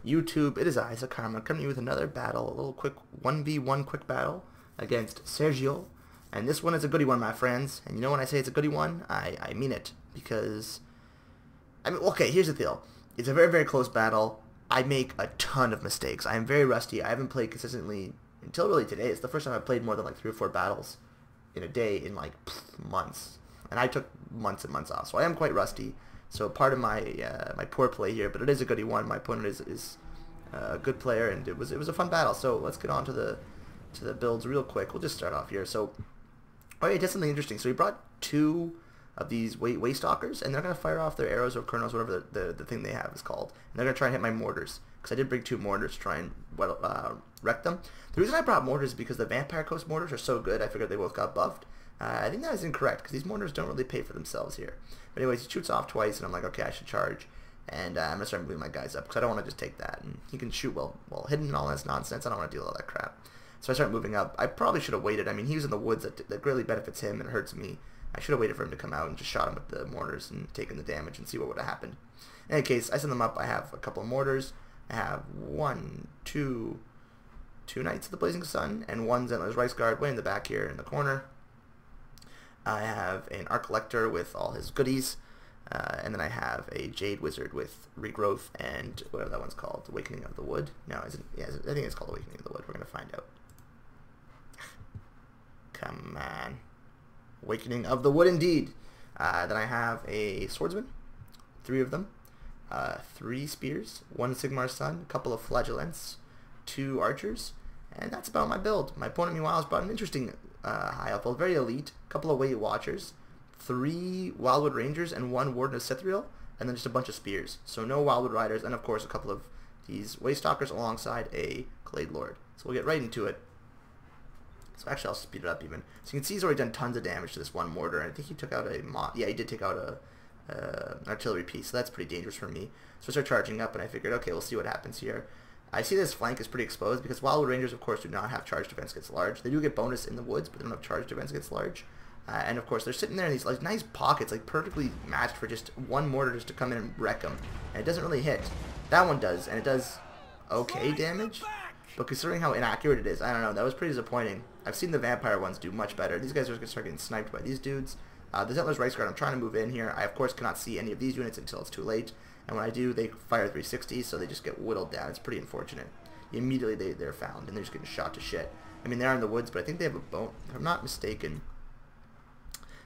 YouTube? It is I, Sigmar, coming to you with another battle, a little quick 1v1 quick battle against Sergio. And this one is a goodie one, my friends. And you know when I say it's a goodie one, I mean it. Because, I mean, okay, here's the deal. It's a very, very close battle. I make a ton of mistakes. I am very rusty. I haven't played consistently until really today. It's the first time I've played more than like 3 or 4 battles in a day in like months. And I took months and months off. So I am quite rusty. So part of my my poor play here, but it is a goodie one. My opponent is a good player, and it was a fun battle. So let's get on to the builds real quick. We'll just start off here. So, oh yeah, did something interesting. So he brought 2 of these waystalkers, and they're gonna fire off their arrows or kernels, whatever the thing they have is called, and they're gonna try and hit my mortars. Because I did bring 2 mortars to try and wreck them. The reason I brought mortars is because the Vampire Coast mortars are so good. I figured they both got buffed. I think that is incorrect, because these mortars don't really pay for themselves here. But anyways, he shoots off twice, and I'm like, okay, I should charge. And I'm going to start moving my guys up, because I don't want to just take that. And he can shoot well hidden and all that nonsense. I don't want to deal with all that crap. So I start moving up. I probably should have waited. I mean, he was in the woods. That greatly benefits him and hurts me. I should have waited for him to come out and just shot him with the mortars and taken the damage and see what would have happened. In any case, I send them up. I have a couple of mortars. I have 2 Knights of the Blazing Sun, and 1 Zentless Rice Guard way in the back here in the corner. I have an Arc Collector with all his goodies, and then I have a Jade Wizard with Regrowth and whatever that one's called, Awakening of the Wood. No, is it? Yeah, I think it's called Awakening of the Wood. We're going to find out. Come on. Awakening of the Wood indeed. Then I have a Swordsman, 3 of them, 3 Spears, 1 Sigmar Sun, a couple of Flagellants, 2 Archers, and that's about my build. My opponent, meanwhile, has brought an interesting high elf build, very elite, a couple of Weight Watchers, 3 Wildwood Rangers, and 1 Warden of Sithriel, and then just a bunch of Spears. So no Wildwood Riders, and of course a couple of these Waystalkers alongside a Glade Lord. So we'll get right into it. So actually I'll speed it up even. So you can see he's already done tons of damage to this 1 mortar, and I think he took out yeah, he did take out an artillery piece, so that's pretty dangerous for me. So I start charging up, and I figured, okay, we'll see what happens here. I see this flank is pretty exposed because Wildwood Rangers, of course, do not have charge defense against large. They do get bonus in the woods, but they don't have charge defense against large. And of course, they're sitting there in these like nice pockets, like perfectly matched for just 1 mortar just to come in and wreck them. And it doesn't really hit. That one does, and it does okay damage. But considering how inaccurate it is, I don't know. That was pretty disappointing. I've seen the vampire ones do much better. These guys are going to start getting sniped by these dudes. The Zentless Rice Guard, I'm trying to move in here. I, of course, cannot see any of these units until it's too late. And when I do, they fire 360, so they just get whittled down. It's pretty unfortunate. Immediately they're found, and they're just getting shot to shit. I mean, they are in the woods, but I think they have a bonus. If I'm not mistaken,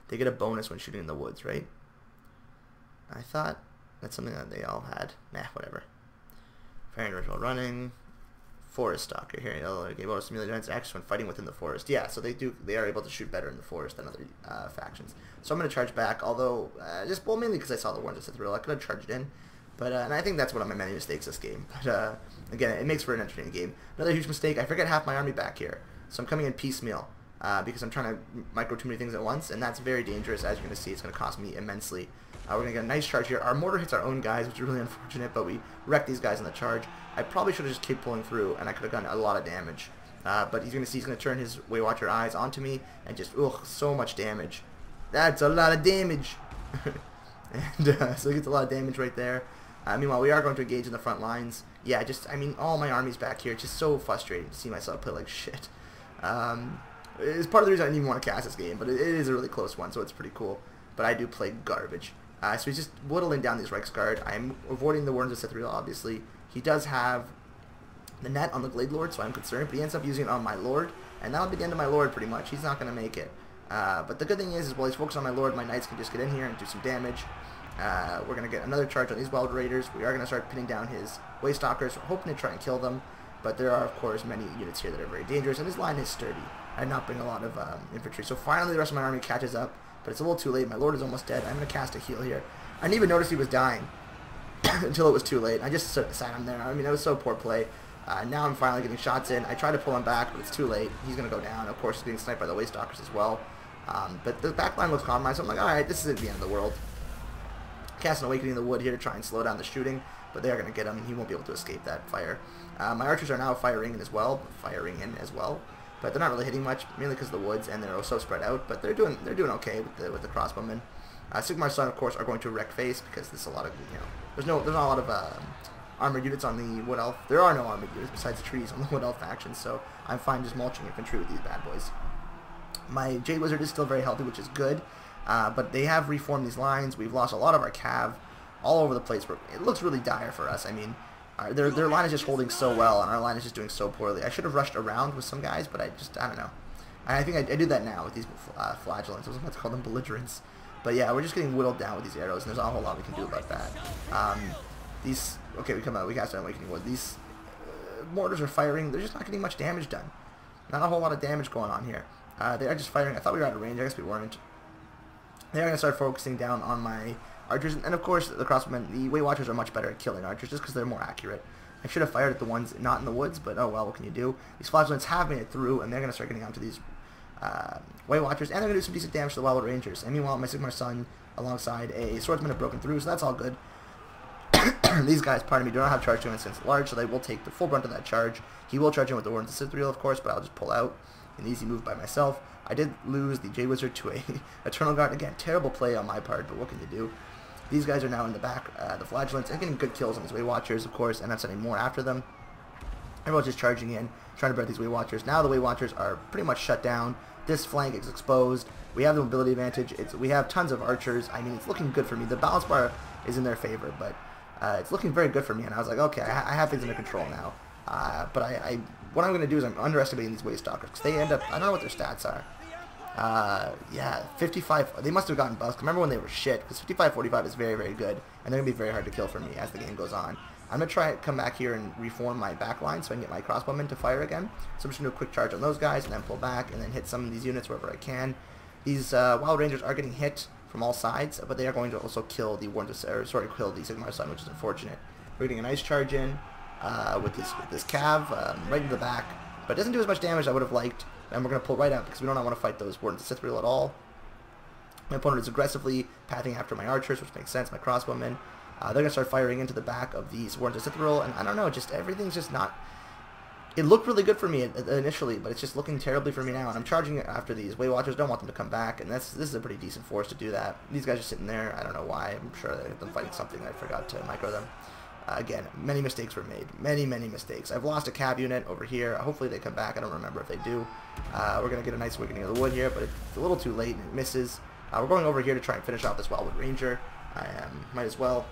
they get a bonus when shooting in the woods, right? I thought that's something that they all had. Nah, whatever. Firing ritual running. Forest Stalker here. They'll get bonus to melee defense action when fighting within the forest. Yeah, so they are able to shoot better in the forest than other factions. So I'm going to charge back, although, mainly because I saw the Warden of Sithriel. I could have charged in. But, and I think that's one of my many mistakes this game. But, again, it makes for an entertaining game. Another huge mistake, I forget half my army back here. So I'm coming in piecemeal, because I'm trying to micro too many things at once, and that's very dangerous. As you're going to see, it's going to cost me immensely. We're going to get a nice charge here. Our mortar hits our own guys, which is really unfortunate, but we wreck these guys on the charge. I probably should have just kept pulling through, and I could have gotten a lot of damage. But he's going to see he's going to turn his Waywatcher eyes onto me, and just, ugh, so much damage. That's a lot of damage. And so he gets a lot of damage right there. Meanwhile, we are going to engage in the front lines. Yeah, I mean, all my armies back here. It's just so frustrating to see myself play like shit. It's part of the reason I didn't even want to cast this game, but it is a really close one, so it's pretty cool. But I do play garbage. So he's just whittling down these Reichsguard. I'm avoiding the Wardens of Sithriel, obviously. He does have the net on the Glade Lord, so I'm concerned, but he ends up using it on my Lord, and that'll be the end of my Lord, pretty much. He's not going to make it. But the good thing is while he's focused on my Lord, my Knights can just get in here and do some damage. We're going to get another charge on these Wild Raiders. We are going to start pinning down his Waystalkers. We're hoping to try and kill them, but there are, of course, many units here that are very dangerous, and his line is sturdy. I did not bring a lot of infantry. So finally the rest of my army catches up, but it's a little too late. My Lord is almost dead. I'm going to cast a heal here. I didn't even notice he was dying until it was too late. I just sat him there. I mean, that was so poor play. Now I'm finally getting shots in. I try to pull him back, but it's too late. He's going to go down. Of course, he's getting sniped by the Waystalkers as well. But the back line looks compromised, so I'm like, alright, this isn't the end of the world. Cast an Awakening in the Wood here to try and slow down the shooting, but they are going to get him. He won't be able to escape that fire. My archers are now firing in as well, but they're not really hitting much, mainly because of the woods, and they're so spread out. But they're doing okay with the crossbowmen. Sigmar's Sun, of course, are going to wreck face because there's a lot of there's not a lot of armored units on the Wood Elf. There are no armored units besides the trees on the Wood Elf faction, so I'm fine just mulching infantry with these bad boys. My Jade Wizard is still very healthy, which is good, but they have reformed these lines. We've lost a lot of our cav all over the place. It looks really dire for us. I mean, their line is just holding so well, and our line is just doing so poorly. I should have rushed around with some guys, but I don't know. I think I do that now with these flagellants. I was about to call them belligerents. But yeah, we're just getting whittled down with these arrows, and there's not a whole lot we can do about that. Okay, we cast Awakening Wood. These mortars are firing. They're just not getting much damage done. Not a whole lot of damage going on here. They are just firing. I thought we were out of range. I guess we weren't. They are going to start focusing down on my archers. And of course, the crossbowmen, the Weight Watchers are much better at killing archers just because they're more accurate. I should have fired at the ones not in the woods, but oh well, what can you do? These flagellants have made it through, and they're going to start getting onto these Weight Watchers, and they're going to do some decent damage to the Wildwood Rangers. And meanwhile, my Sigmar son alongside a swordsman have broken through, so that's all good. These guys, pardon me, do not have charge to him since large, so they will take the full brunt of that charge. He will charge in with the Wardens of Citadel, of course, but I'll just pull out. An easy move by myself. I did lose the Jade Wizard to a Eternal Guard. Again, terrible play on my part, but what can you do? These guys are now in the back, the Flagellants, and getting good kills on these Weight Watchers, of course, and I'm sending more after them. Everyone's just charging in, trying to break these Weight Watchers. Now the Weight Watchers are pretty much shut down. This flank is exposed. We have the mobility advantage. We have tons of archers. I mean, it's looking good for me. The balance bar is in their favor, but it's looking very good for me. And I was like, okay, I have things under control now. But what I'm going to do is I'm underestimating these Waste Stalkers, because they end up, I don't know what their stats are. Yeah, 55, they must have gotten buffed. Remember when they were shit, because 55-45 is very, very good, and they're going to be very hard to kill for me as the game goes on. I'm going to try to come back here and reform my back line so I can get my crossbowmen to fire again. So I'm just going to do a quick charge on those guys, and then pull back, and then hit some of these units wherever I can. These Wild Rangers are getting hit from all sides, but they are going to also kill the kill the Sigmar Sun, which is unfortunate. We're getting a nice charge in with this cav right in the back, but it doesn't do as much damage as I would have liked. And we're going to pull right out because we do not want to fight those Wardens of Citadel at all. My opponent is aggressively pathing after my archers, which makes sense, my crossbowmen. They're going to start firing into the back of these Wardens of Citadel, and I don't know, just everything's just not... It looked really good for me initially, but it's just looking terribly for me now, and I'm charging after these Weight Watchers. Don't want them to come back, and this is a pretty decent force to do that. These guys are sitting there. I don't know why. I'm sure they have them fighting something. I forgot to micro them. Again, many mistakes were made. Many mistakes. I've lost a cav unit over here. Hopefully they come back. I don't remember if they do. We're going to get a nice Awakening of the Wood here, but it's a little too late and it misses. We're going over here to try and finish off this Wildwood Ranger. Might as well.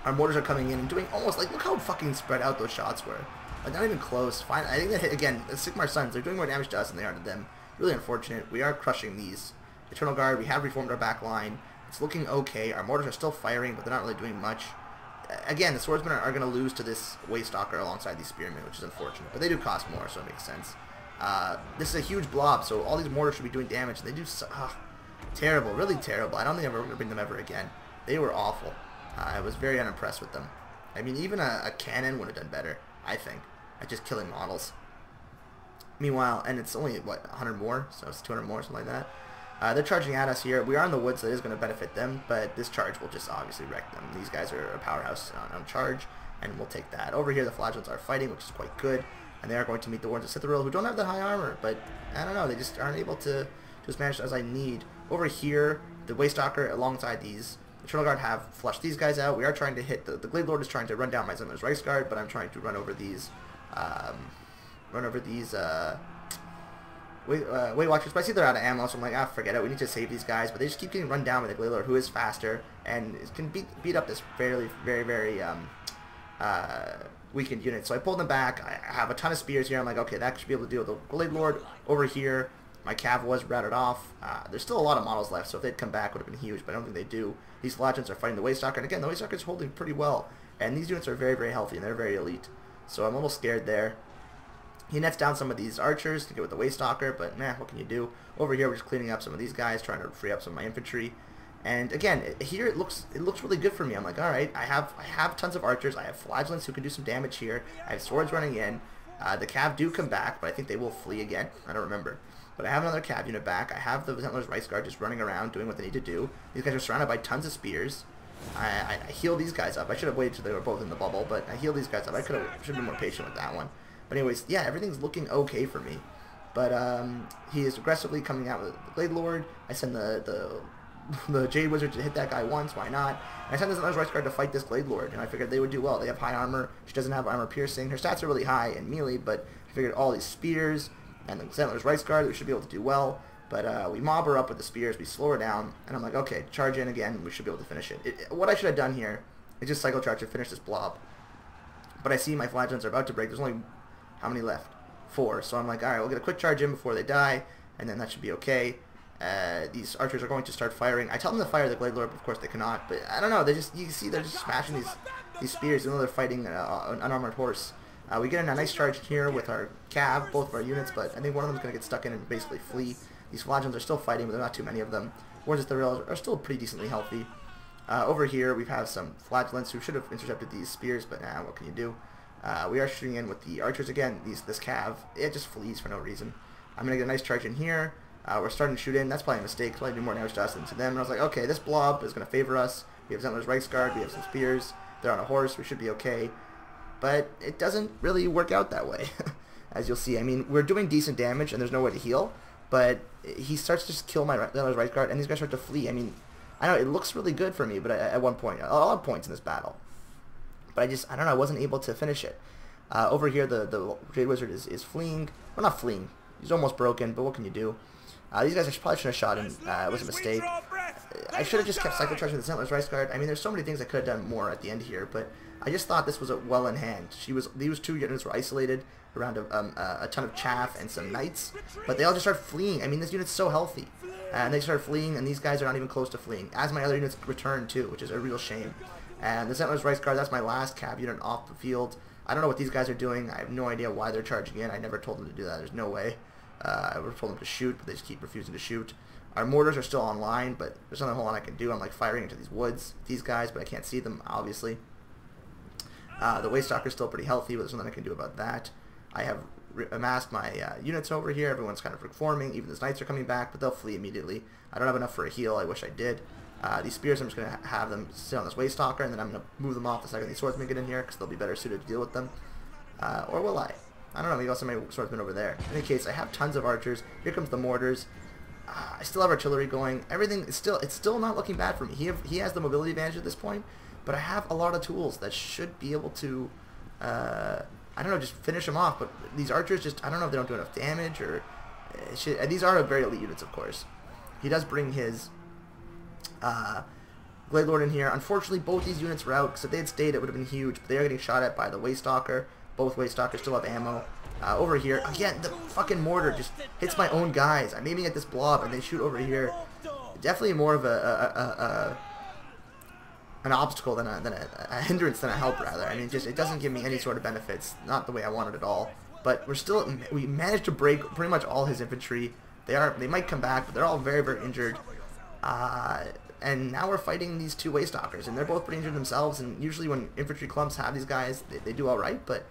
Our mortars are coming in and doing almost like, look how fucking spread out those shots were. Like, not even close. Fine. I think that hit, again, the Sigmar Suns, they're doing more damage to us than they are to them. Really unfortunate. We are crushing these. Eternal Guard, we have reformed our back line. It's looking okay. Our mortars are still firing, but they're not really doing much. Again, the swordsmen are going to lose to this Waste Stalker alongside these spearmen, which is unfortunate. But they do cost more, so it makes sense. This is a huge blob, so all these mortars should be doing damage. They do terrible, really terrible. I don't think I'm ever going to bring them ever again. They were awful. I was very unimpressed with them. I mean, even a cannon would have done better, I think, at just killing models. Meanwhile, and it's only, what, 100 more? So it's 200 more, something like that. They're charging at us here. We are in the woods, so it is going to benefit them, but this charge will just obviously wreck them. These guys are a powerhouse on charge, and we'll take that. Over here, the Flagellants are fighting, which is quite good, and they are going to meet the Wardens of Citadel, who don't have that high armor, but I don't know, they just aren't able to just manage as I need. Over here, the Waste Stalker alongside these Eternal Guard have flushed these guys out. We are trying to hit, the Glade Lord is trying to run down my Zimmer's Reichsguard, but I'm trying to run over these, Weight Watchers, but I see they're out of ammo, so I'm like, forget it, we need to save these guys, but they just keep getting run down by the Glade Lord, who is faster, and can beat up this very weakened unit. So I pulled them back. I have a ton of spears here. I'm like, okay, that should be able to deal with the Glade Lord. Over here, my cav was routed off. There's still a lot of models left, so if they'd come back, it would have been huge, but I don't think they do. These Flagellants are fighting the Waste Stalker, and again, the Waste Stalker is holding pretty well, and these units are very healthy, and they're very elite. So I'm a little scared there. He nets down some of these archers to get with the Waste Stalker, but what can you do? Over here, we're just cleaning up some of these guys, trying to free up some of my infantry. And again, here it looks really good for me. I'm like, all right, I have tons of archers. I have Flagellants who can do some damage here. I have swords running in. The cav do come back, but I think they will flee again. I don't remember. But I have another cav unit back. I have the Zentler's Reichsguard just running around doing what they need to do. These guys are surrounded by tons of spears. I heal these guys up. I should have waited till they were both in the should have healed these guys up. I should have been more patient with that one. But anyways, yeah, everything's looking okay for me. But he is aggressively coming out with the Glade Lord. I send the the Jade Wizard to hit that guy once. Why not? And I sent this Zenitlar's Rice Guard to fight this Glade Lord, and I figured they would do well. They have high armor. She doesn't have armor piercing. Her stats are really high in melee, but I figured all these spears and the Zenitlar's Rice Guard, we should be able to do well. But we mob her up with the spears. We slow her down, and I'm like, okay, charge in again. We should be able to finish it. What I should have done here is just cycle charge to finish this blob. But I see my flagellants are about to break. There's only how many left? 4. So I'm like, all right, we'll get a quick charge in before they die, and then that should be okay. These archers are going to start firing. I tell them to fire the Glade Lord, but of course they cannot. But I don't know. They just, you see, they're just smashing these spears, even though they're fighting an unarmored horse. We get in a nice charge here with our cav, both of our units, but I think one of them is going to get stuck in and basically flee. These flagellants are still fighting, but there are not too many of them. Whereas the rails are still pretty decently healthy. Over here, we have some flagellants who should have intercepted these spears, but what can you do? We are shooting in with the archers again. This cav, it just flees for no reason. I'm going to get a nice charge in here. We're starting to shoot in. That's probably a mistake. It's probably do more damage to us than to them. And I was like, okay, this blob is going to favor us. We have Zenitlar's Rice Guard. We have some spears. They're on a horse. We should be okay. But it doesn't really work out that way, as you'll see. I mean, we're doing decent damage, and there's no way to heal. But he starts to just kill my Zenitlar's Rice Guard, and these guys start to flee. I mean, I know it looks really good for me, but at one point, a lot of points in this battle. But I don't know, I wasn't able to finish it. Over here, the Jade Wizard is fleeing. Well, not fleeing. He's almost broken, but what can you do? These guys I probably shouldn't have shot him. It was a mistake. I should have just kept cycle charging the Zenitlar's Rice Guard. I mean, there's so many things I could have done more at the end here, but I just thought this was well in hand. These 2 units were isolated around a ton of chaff and some knights, but they all just start fleeing. I mean, this unit's so healthy, and they start fleeing, and these guys are not even close to fleeing, as my other units return too, which is a real shame. And the Zenitlar's Rice Guard, that's my last cav unit off the field. I don't know what these guys are doing. I have no idea why they're charging in. I never told them to do that. There's no way. I would have told them to shoot, but they just keep refusing to shoot. Our mortars are still online, but there's nothing a whole lot I can do. I'm like firing into these woods, these guys, but I can't see them, obviously. The Waystalker's still pretty healthy, but there's nothing I can do about that. I have amassed my units over here. Everyone's kind of reforming. Even the knights are coming back, but they'll flee immediately. I don't have enough for a heal. I wish I did. These spears, I'm just going to have them sit on this Waystalker, and then I'm going to move them off the second these swordsmen get in here, because they'll be better suited to deal with them. Or will I? I don't know, maybe I'll send my swordsman over there. In any case, I have tons of archers. Here comes the mortars. I still have artillery going. Everything is still not looking bad for me. He has the mobility advantage at this point, but I have a lot of tools that should be able to, I don't know, just finish him off. But these archers just, I don't know if they don't do enough damage, or these are very elite units, of course. He does bring his Glade Lord in here. Unfortunately, both these units were out, because if they had stayed, it would have been huge. But they are getting shot at by the Waystalker. Both Waystalkers still have ammo. Over here, again, the fucking mortar just hits my own guys. I'm aiming at this blob, and they shoot over here. Definitely more of an obstacle than a hindrance than a help, rather. I mean, it doesn't give me any sort of benefits. Not the way I wanted at all. But we managed to break pretty much all his infantry. They might come back, but they're all very, very injured. And now we're fighting these 2 Waystalkers, and they're both pretty injured themselves. And usually when infantry clumps have these guys, they do all right, but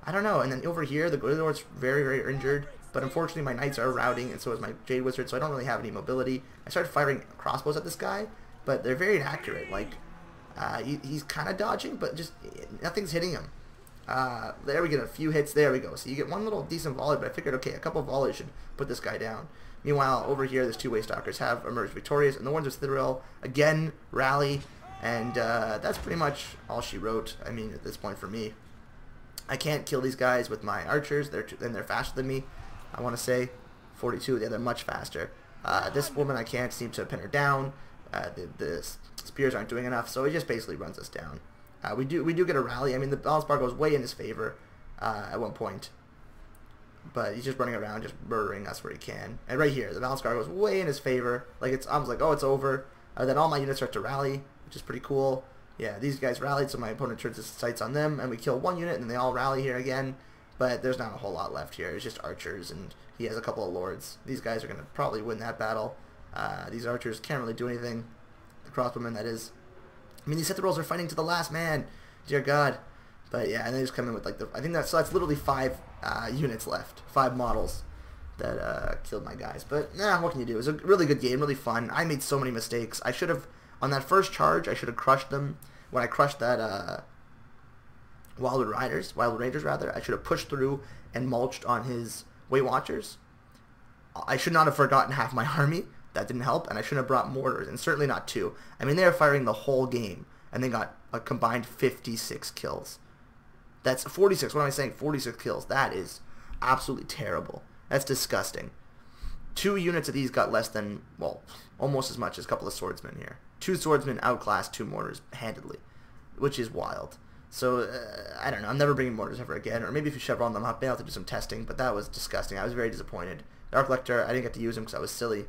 I don't know. And then over here, the Glade Lord's very, very injured, but unfortunately my knights are routing, and so is my Jade Wizard, so I don't really have any mobility. I started firing crossbows at this guy, but they're very inaccurate. Like, he's kind of dodging, but just nothing's hitting him. There we get a few hits. There we go. So you get one little decent volley, but I figured, okay, a couple of volleys should put this guy down. Meanwhile, over here, there's 2 Waystalkers have emerged victorious, and the ones with Citadel, again, rally, and that's pretty much all she wrote, I mean, at this point for me. I can't kill these guys with my archers, they're faster than me, I want to say. 42, yeah, they're much faster. This woman, I can't seem to pin her down. The spears aren't doing enough, so it just basically runs us down. We do get a rally. I mean, the balance bar goes way in his favor at one point. But he's just running around, just murdering us where he can. And right here, the balance bar goes way in his favor. Like, I was like, oh, it's over. Then all my units start to rally, which is pretty cool. Yeah, these guys rallied, so my opponent turns his sights on them, and we kill 1 unit, and then they all rally here again. But there's not a whole lot left here. It's just archers, and he has a couple of lords. These guys are going to probably win that battle. These archers can't really do anything. The crossbowmen, that is. I mean, these Citadels are fighting to the last man. Dear God. But yeah, and they just come in with like I think that's literally 5 units left, 5 models that killed my guys. But nah, what can you do? It was a really good game, really fun. I made so many mistakes. I should have, on that first charge, I should have crushed them. When I crushed that Wild Raiders rather, I should have pushed through and mulched on his Weight Watchers. I should not have forgotten half my army, that didn't help, and I shouldn't have brought mortars, and certainly not 2. I mean, they were firing the whole game, and they got a combined 56 kills. That's 46. What am I saying? 46 kills. That is absolutely terrible. That's disgusting. 2 units of these got less than, well, almost as much as a couple of swordsmen here. 2 swordsmen outclassed 2 mortars handedly, which is wild. So, I don't know. I'm never bringing mortars ever again. Or maybe if you chevron them up, maybe I'll have to do some testing. But that was disgusting. I was very disappointed. The Arc Lector, I didn't get to use him because I was silly.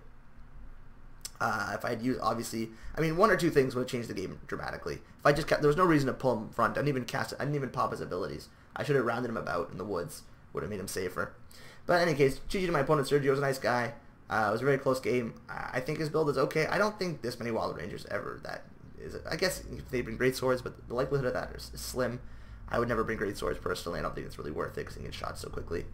If I had used, obviously, I mean, 1 or 2 things would have changed the game dramatically. If I just kept, there was no reason to pull him front. I didn't even cast it. I didn't even pop his abilities. I should have rounded him about in the woods. Would have made him safer. But in any case, GG to my opponent. Sergio was a nice guy. It was a very close game. I think his build is okay. I don't think this many Wild Rangers ever. That is, I guess they bring great swords, but the likelihood of that is slim. I would never bring great swords personally. I don't think it's really worth it because they get shot so quickly.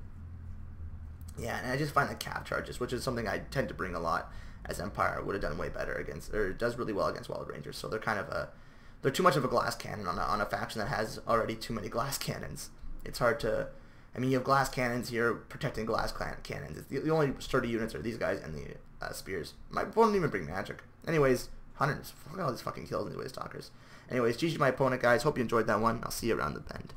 Yeah, and I just find the cap charges, which is something I tend to bring a lot as Empire, would have done way better against, or does really well against Wild Rangers. So they're kind of they're too much of a glass cannon on a faction that has already too many glass cannons. It's hard to, I mean, you have glass cannons here protecting glass cannons. It's the only sturdy units are these guys and the spears. My opponent didn't even bring magic. Anyways, hunters. Fuck all these fucking kills, anyways, talkers. Anyways, GG to my opponent, guys. Hope you enjoyed that one. I'll see you around the bend.